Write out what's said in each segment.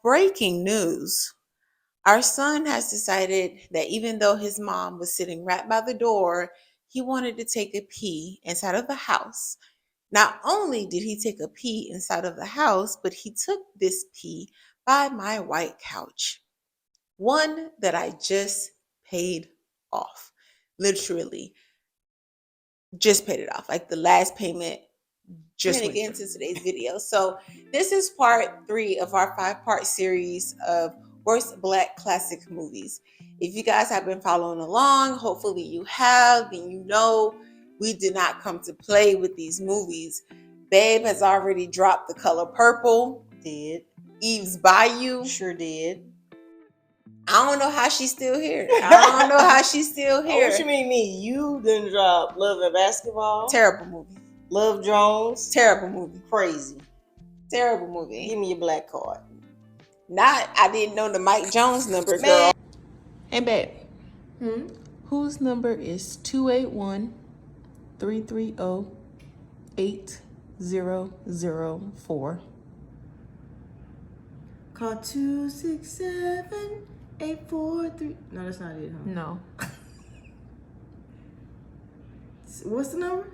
breaking news. Our son has decided that even though his mom was sitting right by the door, he wanted to take a pee inside of the house. Not only did he take a pee inside of the house, but he took this pee by my white couch. One that I just paid off. Literally, just paid it off. Like the last payment just went into today's video. So this is part 3 of our 5-part series of worst Black classic movies. If you guys have been following along, hopefully you have, and you know we did not come to play with these movies. Babe has already dropped The Color Purple. Did. Eve's Bayou. Sure did. I don't know how she's still here. What you mean me? You didn't drop Love and Basketball? Terrible movie. Love Jones? Terrible movie. Crazy. Terrible movie. Give me your black card. I didn't know the Mike Jones number, girl. Hey, babe. Whose number is 281-330-8004? Call 267-843. No, that's not it, huh? No. What's the number?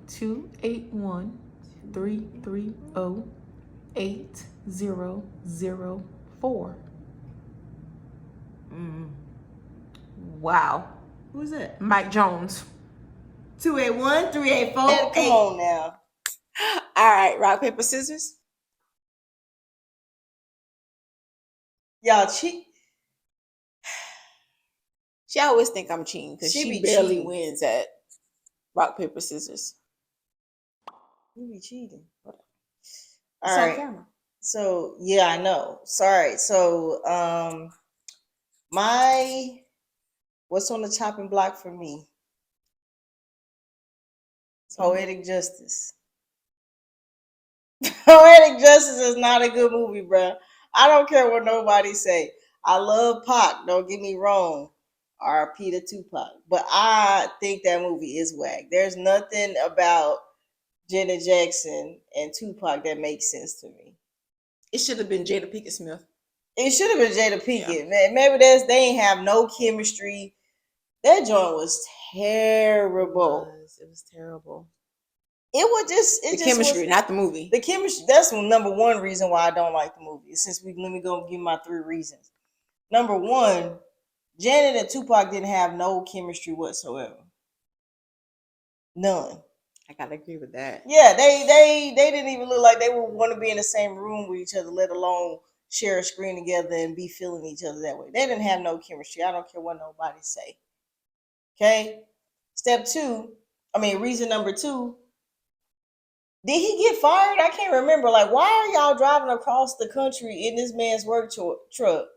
281-330-8004. Wow. Who's that? Mike Jones. 281-384. Come on now. All right, rock, paper, scissors. Y'all cheat. She always think I'm cheating because she barely cheating. wins at rock, paper, scissors. You be cheating. All right. Camera. So yeah, I know. Sorry. So what's on the chopping block for me? Poetic Justice. Poetic Justice is not a good movie, bruh. I don't care what nobody say. I love Pac, don't get me wrong. R.I.P. to Tupac. But I think that movie is whack. There's nothing about Janet Jackson and Tupac that makes sense to me. It should have been Jada Pinkett Smith. It should have been Jada Pinkett. Yeah. Maybe they ain't have no chemistry. That joint was terrible. It was terrible. It was just the chemistry, not the movie. The chemistry. That's number one reason why I don't like the movie. Let me go give my 3 reasons. Number 1, Janet and Tupac didn't have no chemistry whatsoever. None. I gotta agree with that. Yeah, they didn't even look like they would want to be in the same room with each other, let alone share a screen together and be feeling each other that way. They didn't have no chemistry. I don't care what nobody say. Okay? Reason number 2. Did he get fired? I can't remember. Like, why are y'all driving across the country in this man's work truck?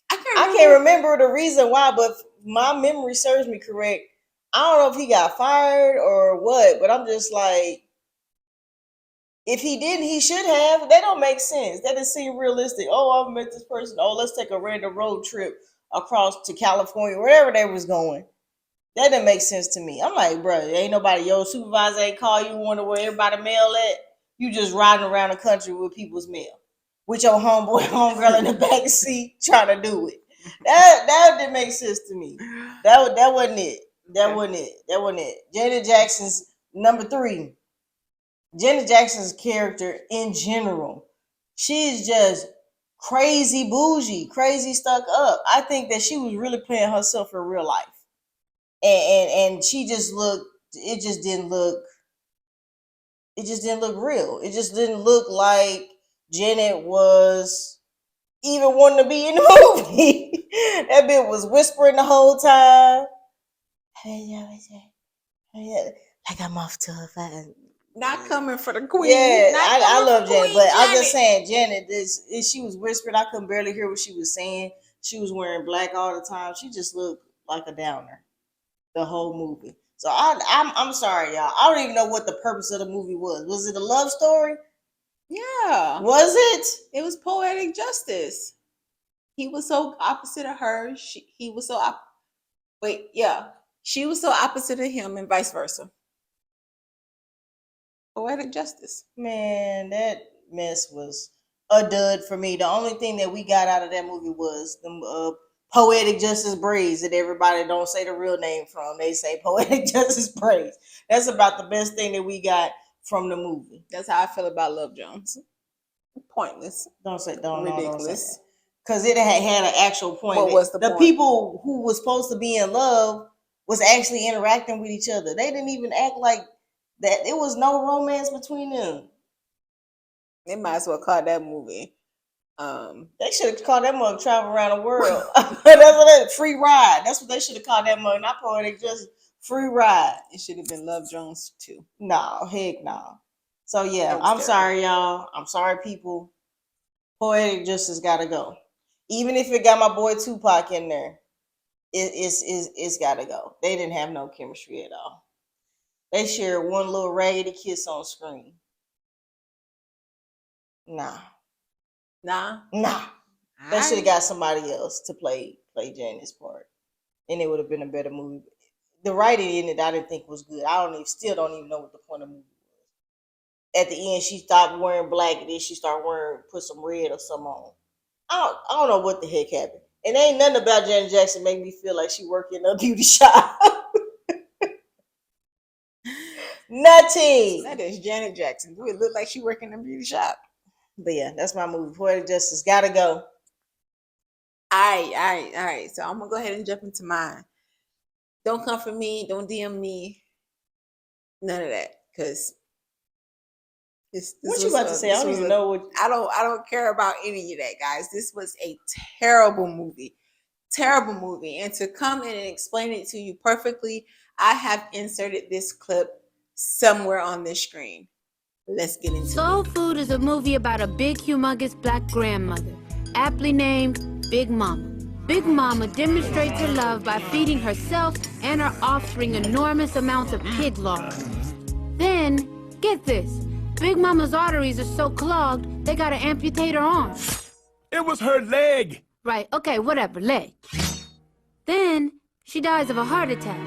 I can't remember the reason why, but if my memory serves me correct, I don't know if he got fired or what, but I'm just like, if he didn't, he should have. That don't make sense. That doesn't seem realistic. Oh, I've met this person. Oh, let's take a random road trip across to California, wherever they was going. That didn't make sense to me. I'm like, bro, ain't nobody, your supervisor ain't call you, wonder where everybody mail at. You just riding around the country with people's mail. With your homegirl in the back seat trying to do it. That didn't make sense to me. That wasn't it. That wasn't it. Janet Jackson's number 3. Janet Jackson's character in general. She's just crazy bougie, crazy stuck up. I think that she was really playing herself in real life. And she just it just didn't look real. It just didn't look like Janet was even wanting to be in the movie. That bitch was whispering the whole time. Like I'm off to a fight. Not coming for the queen. Yeah, I love Janet, but I'm just saying, Janet, she was whispering. I couldn't barely hear what she was saying. She was wearing black all the time. She just looked like a downer the whole movie. So I'm sorry, y'all. I don't even know what the purpose of the movie was. Was it a love story? Yeah. Was it? It was poetic justice. He was so opposite of her. She was so opposite of him, and vice versa. Poetic justice. Man, that mess was a dud for me. The only thing that we got out of that movie was the Poetic Justice braids that everybody don't say the real name from. They say Poetic Justice braids. That's about the best thing that we got from the movie. That's how I feel about Love Jones. Pointless. Ridiculous. Because it had an actual point. What was the point? People who was supposed to be in love was actually interacting with each other. They didn't even act like that. There was no romance between them. They might as well call that movie. They should have called that mug Travel Around the World. That's what that free ride. That's what they should have called that mug. Not Poetic Justice, free ride. It should have been Love Jones too. No, heck no. So yeah, I'm sorry, y'all. I'm sorry, people. Poetic Justice gotta go. Even if it got my boy Tupac in there, it's gotta go. They didn't have no chemistry at all. They shared one little raggedy kiss on screen. Nah. They should have got somebody else to play Janice's part, and it would have been a better movie. The writing in it, I didn't think was good. Still don't even know what the point of the movie was. At the end, she stopped wearing black, and then she started put some red or something on. I don't know what the heck happened. And ain't nothing about Janet Jackson make me feel like she worked in a beauty shop. Nothing. That is Janet Jackson. Do it look like she working in a beauty shop? But yeah, that's my movie. Poetic Justice gotta go. All right. So I'm gonna go ahead and jump into mine. Don't come for me. Don't DM me. None of that, because what you about to say? I don't even know what. I don't care about any of that, guys. This was a terrible movie. And to come in and explain it to you perfectly, I have inserted this clip somewhere on this screen. Let's get into it. Soul Food is a movie about a big, humongous black grandmother, aptly named Big Mama. Big Mama demonstrates her love by feeding herself and her offspring enormous amounts of pig lard. Then, get this, Big Mama's arteries are so clogged, they gotta amputate her arm. It was her leg. Right, okay, whatever, leg. Then, she dies of a heart attack.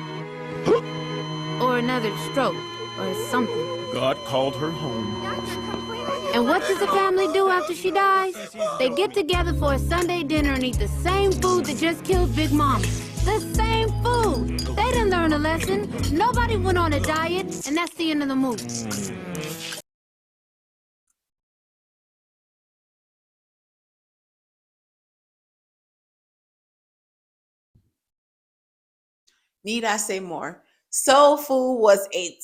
Or another stroke, or something. God called her home. And what does the family do after she dies? They get together for a Sunday dinner and eat the same food that just killed Big Mama. The same food! They didn't learn a lesson. Nobody went on a diet, and that's the end of the movie. Need I say more? Soul Food was a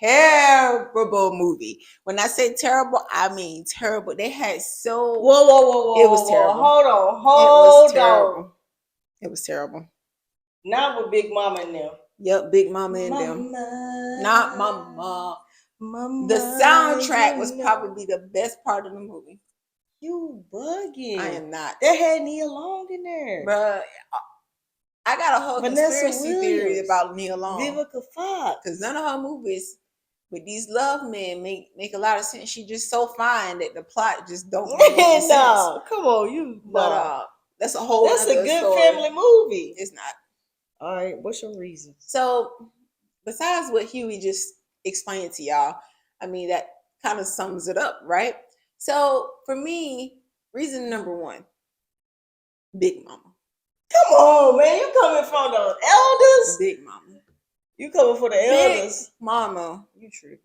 terrible movie. When I say terrible, I mean terrible. They had so Whoa. It was terrible. Hold on. It was terrible. Not with Big Mama in them. Yep, Big Mama in them. Not Mama. The soundtrack was probably the best part of the movie. You bugging. I am not. They had Nia Long in there. Bruh, I got a whole conspiracy theory about Nia Long. Vivica Fox. Because none of her movies with these love men make a lot of sense. She just so fine that the plot just don't make sense. No, come on, you. But that's a whole. That's a good story. family movie. It's not. All right, what's your reason? So, besides what Huey just explained to y'all, I mean that kind of sums it up, right? So for me, reason number one, Big Mama. Come on, man. You coming from the elders? Big Mama. You coming for the elders? Big Mama, you true,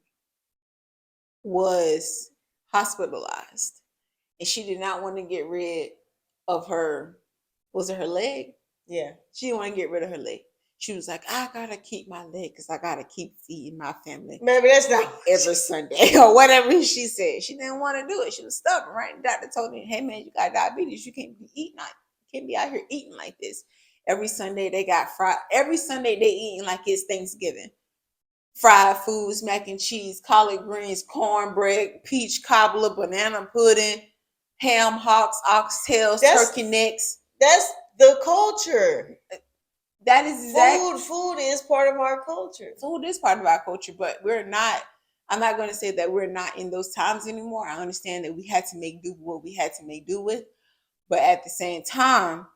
was hospitalized. And she did not want to get rid of her, was it her leg? Yeah. She didn't want to get rid of her leg. She was like, I got to keep my leg because I got to keep feeding my family. Maybe that's not every Sunday or whatever she said. She didn't want to do it. She was stubborn, right? The doctor told me, hey, man, you got diabetes. You can't be eating like can't be out here eating like this. Every Sunday they got fried. Every Sunday they eating like it's Thanksgiving. Fried foods, mac and cheese, collard greens, cornbread, peach cobbler, banana pudding, ham hocks, oxtails, turkey necks. That's the culture. That is exactly. Food is part of our culture. Food is part of our culture, but we're not. I'm not going to say that we're not in those times anymore. I understand that we had to make do with what we had to make do with. But at the same time,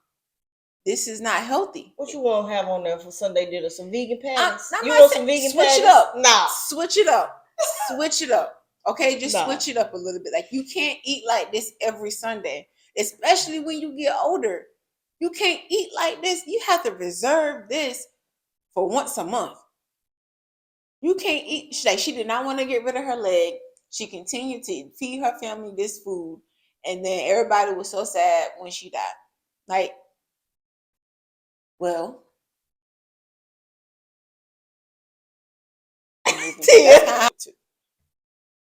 this is not healthy. What you want to have on there for Sunday dinner? Some vegan patties? You want some vegan switch patties? It up. Nah. Switch it up. Switch it up. Okay, just switch it up a little bit. Like, you can't eat like this every Sunday, especially when you get older. You can't eat like this. You have to reserve this for once a month. You can't eat. She did not want to get rid of her leg. She continued to feed her family this food, and then everybody was so sad when she died. Like, well,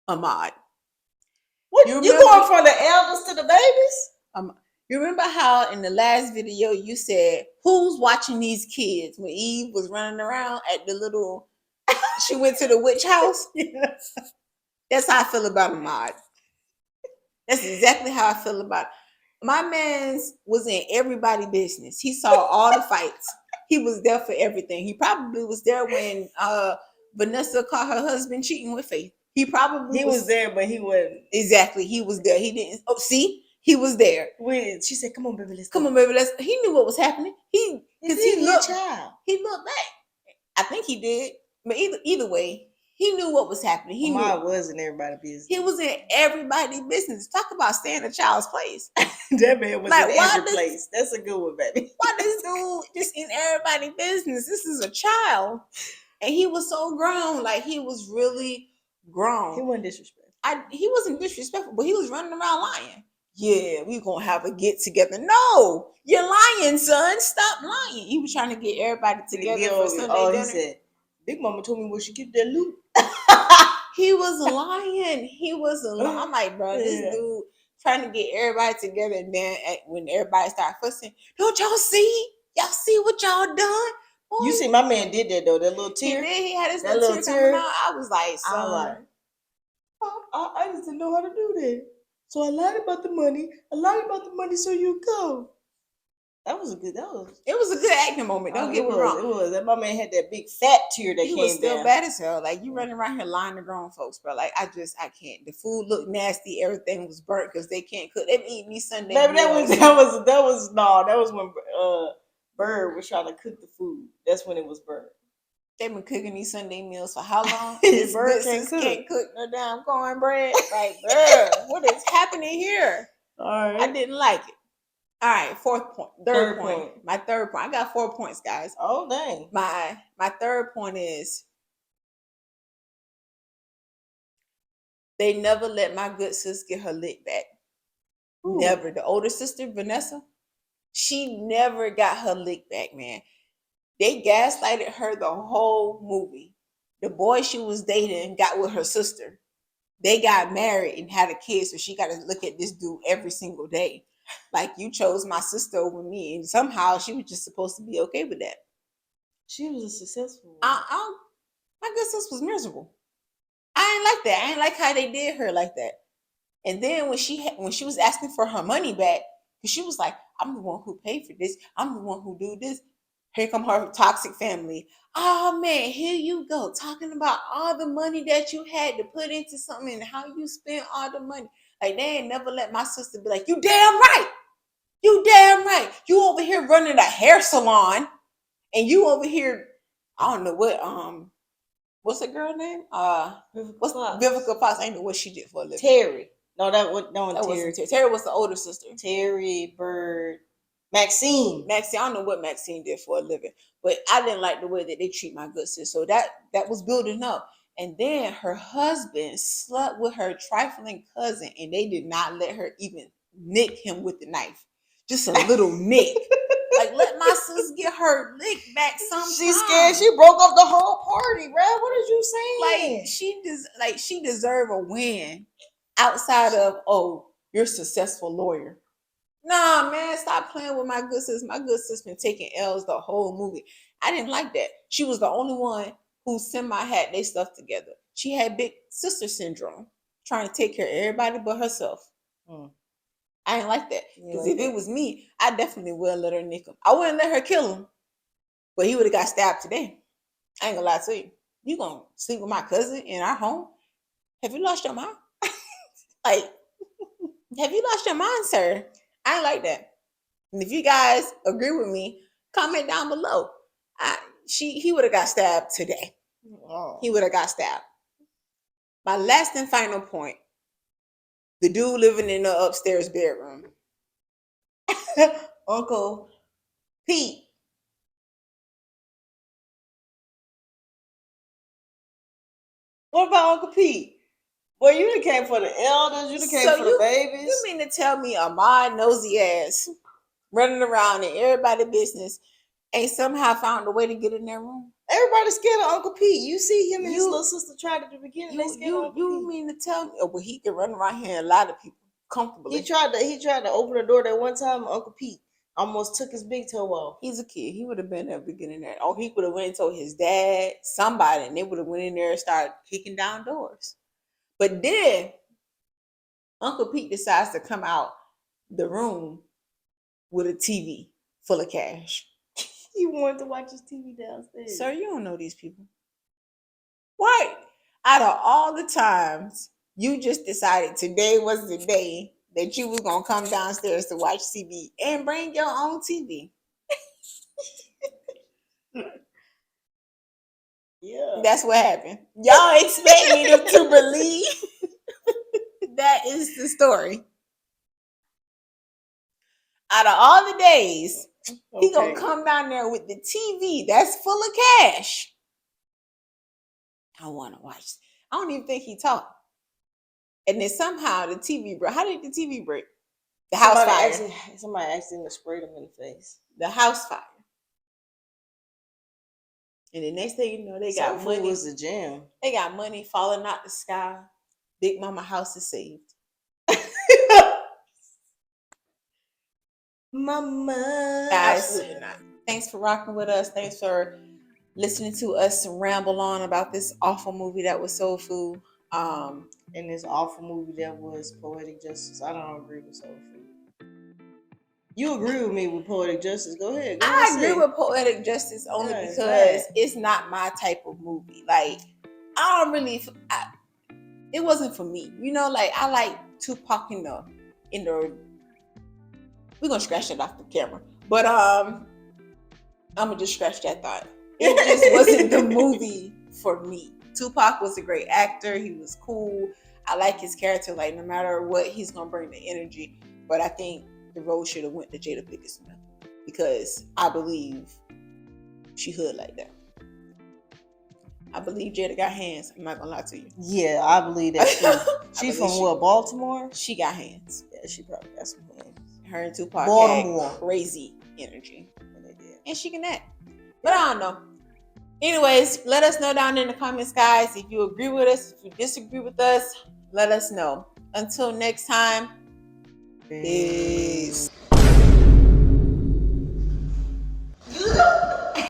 Ahmad. What you going from the elders to the babies? You remember how in the last video you said, "Who's watching these kids?" When Eve was running around at the little, she went to the witch house. Yes. That's how I feel about Ahmad. That's exactly how I feel about it. My man's was in everybody's business. He saw all the fights. He was there for everything. He probably was there when Vanessa caught her husband cheating with Faith. He was there, but he wasn't. Exactly. He was there. He didn't. Oh, see, he was there. She said, "Come on, baby, let's come on, baby, let's." He knew what was happening. He looked. Child. He looked back. I think he did, but either way, he knew what was happening. He knew. Was in everybody's business. He was in everybody's business. Talk about staying in a child's place. That man was in every place. That's a good one, baby. Why this dude just in everybody's business? This is a child, and he was so grown. Like, he was really grown. He wasn't disrespectful. He wasn't disrespectful, but he was running around lying. Yeah, we gonna have a get together. No, you're lying, son. Stop lying. He was trying to get everybody together for Sunday dinner. He said, "Big Mama told me where she get that loot." He was lying. He was lying. I'm like, bro, this dude trying to get everybody together, and then when everybody started fussing, don't y'all see? Y'all see what y'all done? Boy, you see, my man did that though. That little tear. He had his little tear coming out. I was like, son, I just didn't know how to do that. So I lied about the money. So you go. It was a good acting moment. Don't get me wrong. It was. That my man had that big fat tear that came down. He was still bad as hell. Like, you running around here lying to grown folks, bro. Like, I can't. The food looked nasty. Everything was burnt because they can't cook. They eat me Sunday. Baby, that was when Bird was trying to cook the food. That's when it was burnt. They've been cooking these Sunday meals for how long? His bird can't cook no damn cornbread. Like, bro, what is happening here? All right. I didn't like it. All right, third point. My third point. I got 4 points, guys. Oh, dang. My third point is they never let my good sis get her lick back. Ooh. Never. The older sister, Vanessa, she never got her lick back, man. They gaslighted her the whole movie. The boy she was dating got with her sister. They got married and had a kid, so she got to look at this dude every single day. Like, you chose my sister over me, and somehow she was just supposed to be okay with that. She was a successful one. My good sis was miserable. I ain't like that. I ain't like how they did her like that. And then when she was asking for her money back, because she was like, "I'm the one who paid for this. I'm the one who do this." Here come her toxic family. Oh man, here you go, talking about all the money that you had to put into something and how you spent all the money. Like, they ain't never let my sister be like, "You damn right. You damn right. You over here running a hair salon, and you over here, I don't know what's the girl name? Vivica Fox? I don't know what she did for a living. Terry. No, that wasn't Terry. Terry was the older sister. Terry, Bird, Maxine. I don't know what Maxine did for a living, but I didn't like the way that they treat my good sis. So that was building up. And then her husband slept with her trifling cousin, and they did not let her even nick him with the knife. Just a little nick. Like, let my sis get her lick back sometime. She's scared. She broke up the whole party, Brad. What are you saying? She deserved a win outside of, "Oh, you're a successful lawyer." Nah, man, stop playing with my good sis. My good sis been taking L's the whole movie. I didn't like that. She was the only one who had their stuff together. She had big sister syndrome, trying to take care of everybody but herself. I didn't like that. Because if it was me, I definitely would let her nick him. I wouldn't let her kill him, but he would have got stabbed today. I ain't gonna lie to you. You gonna sleep with my cousin in our home? Have you lost your mind? Like, have you lost your mind, sir? I ain't like that. And if you guys agree with me, comment down below. He would have got stabbed today. Oh. He would have got stabbed. My last and final point. The dude living in the upstairs bedroom. Uncle Pete. What about Uncle Pete? Well, you done came for the elders. You done came for the babies. You mean to tell me a my nosy ass running around in everybody's business ain't somehow found a way to get in their room? Everybody's scared of Uncle Pete. You see him and his little sister tried at the beginning. You mean to tell me? Oh, well, he can run around here and a lot of people comfortably. He tried to open the door that one time. Uncle Pete almost took his big toe off. He's a kid. He would have been at the beginning there. Or he would have went and told his dad, somebody, and they would have went in there and started kicking down doors. But then Uncle Pete decides to come out the room with a TV full of cash. He wanted to watch his TV downstairs. Sir, you don't know these people. Why? Out of all the times, you just decided today was the day that you was going to come downstairs to watch TV and bring your own TV. Yeah. That's what happened. Y'all expect me to believe that is the story. Out of all the days, he gonna come down there with the TV that's full of cash. I want to watch. I don't even think he talked. And then somehow the TV broke. How did the TV break? The house fire. Somebody accidentally sprayed him in the face. The house fire. And the next thing you know, they got money. Was the jam. They got money falling out the sky. Big Mama house is saved. Mama. Absolutely not. Thanks for rocking with us. Thanks for listening to us ramble on about this awful movie that was Soul Food. And this awful movie that was Poetic Justice. I don't agree with Soul Food. You agree with me with Poetic Justice. Go ahead. I agree with Poetic Justice only because it's not my type of movie. Like, I don't really, it wasn't for me. You know, like, I like Tupac in the, we're going to scratch that off the camera. But, I'm going to just scratch that thought. It just wasn't the movie for me. Tupac was a great actor. He was cool. I like his character. Like, no matter what, he's going to bring the energy. But I think the role should have went to Jada Pinkett Smith because I believe she hood like that. I believe Jada got hands. I'm not gonna lie to you. Yeah, I believe that too. She from what, Baltimore? She got hands. Yeah, she probably got some hands. Her and Tupac Baltimore. had crazy energy. And she can act. But I don't know. Anyways, let us know down in the comments, guys. If you agree with us, if you disagree with us, let us know. Until next time, peace.